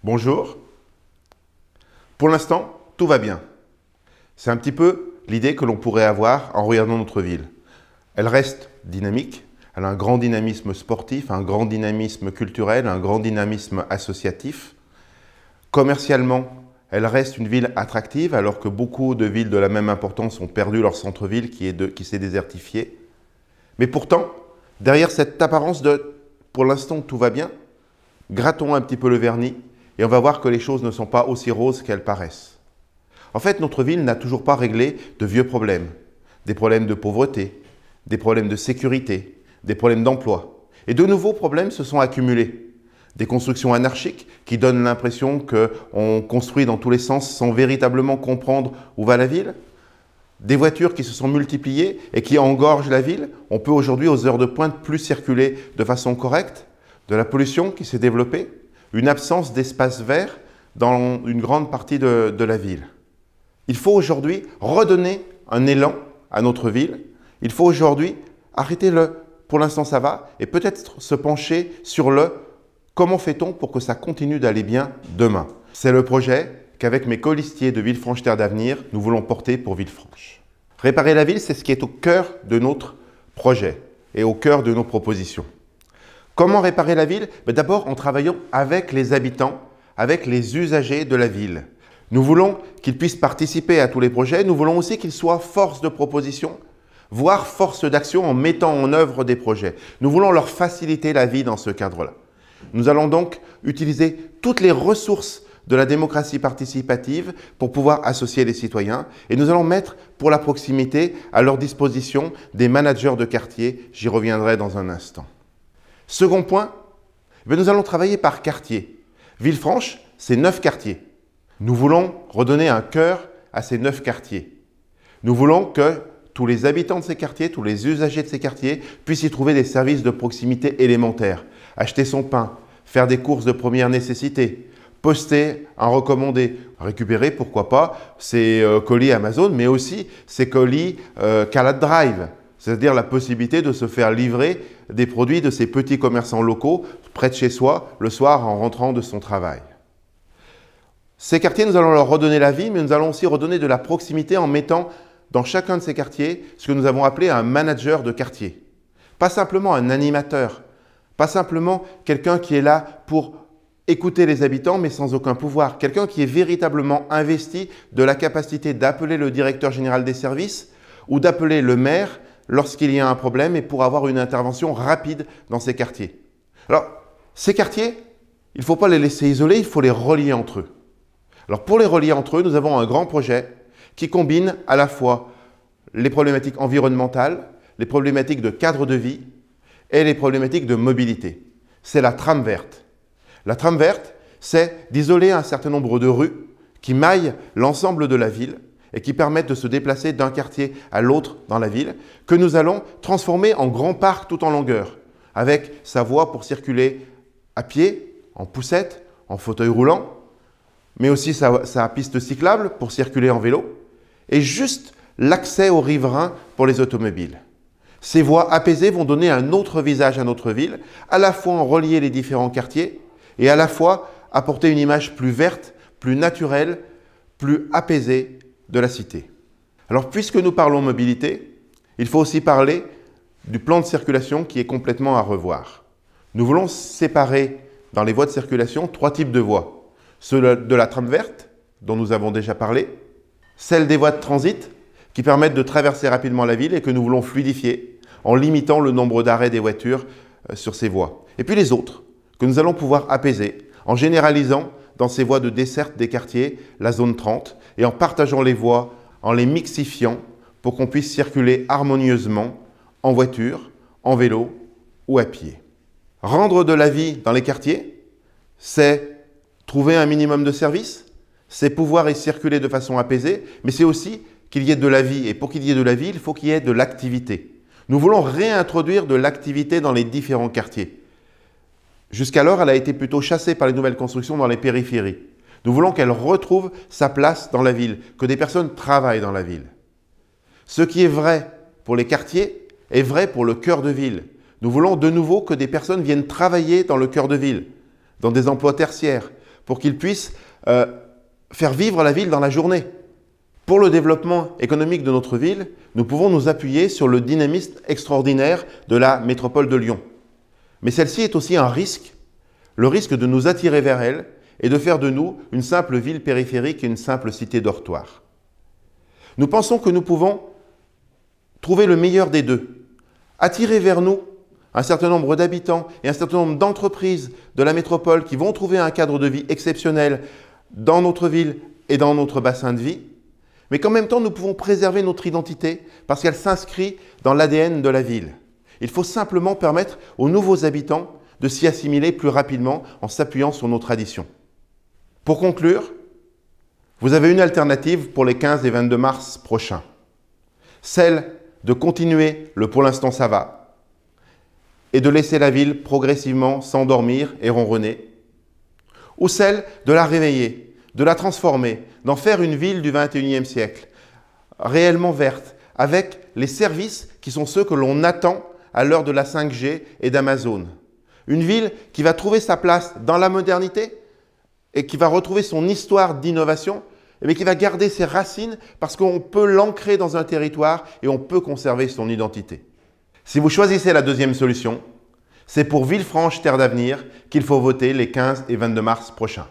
Bonjour. Pour l'instant, tout va bien. C'est un petit peu l'idée que l'on pourrait avoir en regardant notre ville. Elle reste dynamique, elle a un grand dynamisme sportif, un grand dynamisme culturel, un grand dynamisme associatif. Commercialement, elle reste une ville attractive alors que beaucoup de villes de la même importance ont perdu leur centre-ville qui s'est désertifié. Mais pourtant, derrière cette apparence de « pour l'instant tout va bien », grattons un petit peu le vernis et on va voir que les choses ne sont pas aussi roses qu'elles paraissent. En fait, notre ville n'a toujours pas réglé de vieux problèmes. Des problèmes de pauvreté, des problèmes de sécurité, des problèmes d'emploi. Et de nouveaux problèmes se sont accumulés. Des constructions anarchiques qui donnent l'impression qu'on construit dans tous les sens sans véritablement comprendre où va la ville. Des voitures qui se sont multipliées et qui engorgent la ville. On peut aujourd'hui, aux heures de pointe, plus circuler de façon correcte. De la pollution qui s'est développée. Une absence d'espace vert dans une grande partie de la ville. Il faut aujourd'hui redonner un élan à notre ville. Il faut aujourd'hui arrêter le « pour l'instant ça va » et peut-être se pencher sur le « comment fait-on pour que ça continue d'aller bien demain ?» C'est le projet qu'avec mes colistiers de Villefranche Terre d'Avenir, nous voulons porter pour Villefranche. Réparer la ville, c'est ce qui est au cœur de notre projet et au cœur de nos propositions. Comment réparer la ville? D'abord en travaillant avec les habitants, avec les usagers de la ville. Nous voulons qu'ils puissent participer à tous les projets. Nous voulons aussi qu'ils soient force de proposition, voire force d'action en mettant en œuvre des projets. Nous voulons leur faciliter la vie dans ce cadre-là. Nous allons donc utiliser toutes les ressources de la démocratie participative pour pouvoir associer les citoyens et nous allons mettre pour la proximité à leur disposition des managers de quartier. J'y reviendrai dans un instant. Second point, nous allons travailler par quartier. Villefranche, c'est 9 quartiers. Nous voulons redonner un cœur à ces 9 quartiers. Nous voulons que tous les habitants de ces quartiers, tous les usagers de ces quartiers puissent y trouver des services de proximité élémentaires. Acheter son pain, faire des courses de première nécessité, poster un recommandé, récupérer, pourquoi pas, ses colis Amazon, mais aussi ses colis Calad Drive. C'est-à-dire la possibilité de se faire livrer des produits de ces petits commerçants locaux près de chez soi le soir en rentrant de son travail. Ces quartiers, nous allons leur redonner la vie, mais nous allons aussi redonner de la proximité en mettant dans chacun de ces quartiers ce que nous avons appelé un manager de quartier. Pas simplement un animateur, pas simplement quelqu'un qui est là pour écouter les habitants mais sans aucun pouvoir. Quelqu'un qui est véritablement investi de la capacité d'appeler le directeur général des services ou d'appeler le maire lorsqu'il y a un problème et pour avoir une intervention rapide dans ces quartiers. Alors, ces quartiers, il ne faut pas les laisser isolés, il faut les relier entre eux. Alors, pour les relier entre eux, nous avons un grand projet qui combine à la fois les problématiques environnementales, les problématiques de cadre de vie et les problématiques de mobilité. C'est la trame verte. La trame verte, c'est d'isoler un certain nombre de rues qui maillent l'ensemble de la ville et qui permettent de se déplacer d'un quartier à l'autre dans la ville, que nous allons transformer en grand parc tout en longueur, avec sa voie pour circuler à pied, en poussette, en fauteuil roulant, mais aussi sa piste cyclable pour circuler en vélo, et juste l'accès aux riverains pour les automobiles. Ces voies apaisées vont donner un autre visage à notre ville, à la fois en relier les différents quartiers, et à la fois apporter une image plus verte, plus naturelle, plus apaisée de la cité. Alors, puisque nous parlons mobilité, il faut aussi parler du plan de circulation qui est complètement à revoir. Nous voulons séparer dans les voies de circulation 3 types de voies. Ceux de la trame verte, dont nous avons déjà parlé, celles des voies de transit, qui permettent de traverser rapidement la ville et que nous voulons fluidifier en limitant le nombre d'arrêts des voitures sur ces voies. Et puis les autres, que nous allons pouvoir apaiser en généralisant dans ces voies de desserte des quartiers la zone 30 et en partageant les voies, en les mixifiant pour qu'on puisse circuler harmonieusement en voiture, en vélo ou à pied. Rendre de la vie dans les quartiers, c'est trouver un minimum de services, c'est pouvoir y circuler de façon apaisée, mais c'est aussi qu'il y ait de la vie. Et pour qu'il y ait de la vie, il faut qu'il y ait de l'activité. Nous voulons réintroduire de l'activité dans les différents quartiers. Jusqu'alors, elle a été plutôt chassée par les nouvelles constructions dans les périphéries. Nous voulons qu'elle retrouve sa place dans la ville, que des personnes travaillent dans la ville. Ce qui est vrai pour les quartiers est vrai pour le cœur de ville. Nous voulons de nouveau que des personnes viennent travailler dans le cœur de ville, dans des emplois tertiaires, pour qu'ils puissent faire vivre la ville dans la journée. Pour le développement économique de notre ville, nous pouvons nous appuyer sur le dynamisme extraordinaire de la métropole de Lyon. Mais celle-ci est aussi un risque, le risque de nous attirer vers elle et de faire de nous une simple ville périphérique et une simple cité dortoir. Nous pensons que nous pouvons trouver le meilleur des deux, attirer vers nous un certain nombre d'habitants et un certain nombre d'entreprises de la métropole qui vont trouver un cadre de vie exceptionnel dans notre ville et dans notre bassin de vie, mais qu'en même temps nous pouvons préserver notre identité parce qu'elle s'inscrit dans l'ADN de la ville. Il faut simplement permettre aux nouveaux habitants de s'y assimiler plus rapidement en s'appuyant sur nos traditions. Pour conclure, vous avez une alternative pour les 15 et 22 mars prochains. Celle de continuer le « pour l'instant ça va » et de laisser la ville progressivement s'endormir et ronronner, ou celle de la réveiller, de la transformer, d'en faire une ville du XXIe siècle, réellement verte, avec les services qui sont ceux que l'on attend à l'heure de la 5G et d'Amazon. Une ville qui va trouver sa place dans la modernité et qui va retrouver son histoire d'innovation, mais qui va garder ses racines parce qu'on peut l'ancrer dans un territoire et on peut conserver son identité. Si vous choisissez la deuxième solution, c'est pour Villefranche Terre d'Avenir qu'il faut voter les 15 et 22 mars prochains.